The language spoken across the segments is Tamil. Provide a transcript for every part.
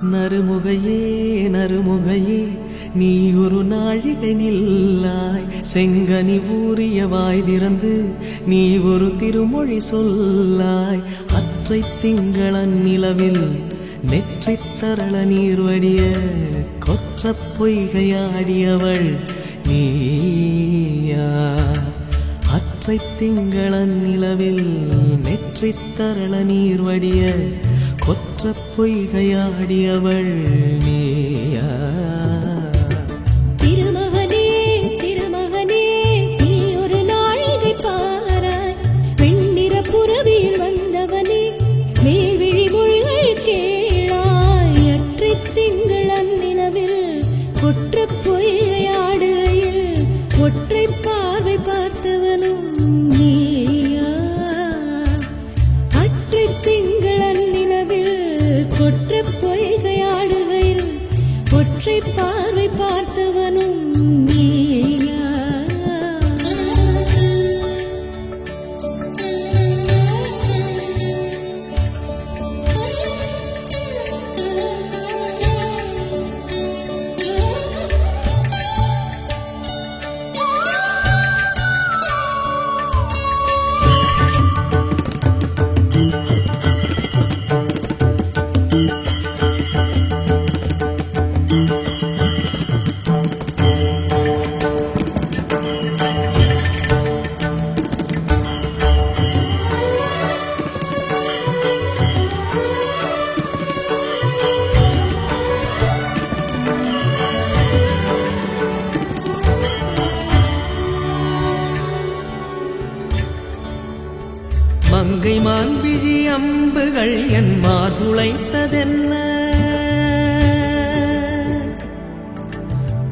நறுமுகையே நறுமுகையே நீ ஒரு நாழிகை நில்லாய் செங்கனி ஊறிய வாய் திறந்து நீ ஒரு திருமொழி சொல்லாய் அற்றை திங்களன் நிலவில் நெற்றித் தரள நீர் வடிய கொற்ற பொய்கையாடியவள் நீயா அற்றை திங்களன் நிலவில் நெற்றித் தரள நீர் வடிய கொற்ற பொய்கையாடியவள் நீயா திருமகனே திருமகனே நீ ஒரு நாழிகை பாராய் வெண்ணிற புறவியில் வந்தவனே மேல்விழி மொழிகள் கேளாய் அற்றை திங்களன் நிலவில் கொற்ற பொய்கையாடுகையில் ஒற்றை பார்வை பார்த்தவனும் நீயா அற்றை திங்களன் நிலவில் கொற்ற பொய்கையாடுகையில் ஒற்றை பார்வை பார்த்தவனும் நீயா மங்கை மான்விழி அம்புகள் என் மாதுளைத்ததென்ன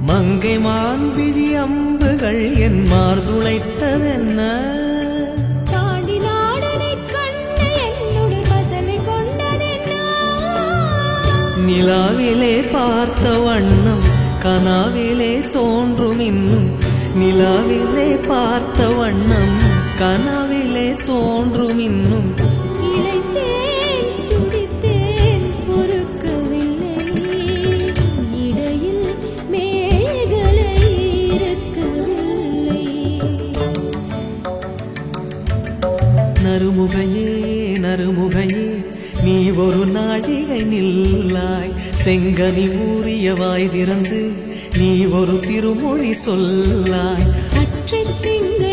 மங்கை மான்விழி அம்புகள் என் மார்துளைத்ததென்ன தாண்டி நாடனை கண்ண என்னுடன் பசமை கொண்டதென்ன நிலாவிலே பார்த்த வண்ணம் கனாவிலே தோன்றும் இன்னும் நிலாவிலே பார்த்த வண்ணம் கனாவிலே தோன்றும் இன்னும் இளைத்தேன் துடித்தேன் பொறுக்கவில்லை இடையில் மேகலை இருக்கவில்லை நறுமுகையே நறுமுகையே நீ ஒரு நாழிகை நில்லாய் செங்கனி ஊறிய வாய் திறந்து நீ ஒரு திருமொழி சொல்லாய் அற்றை திங்கள்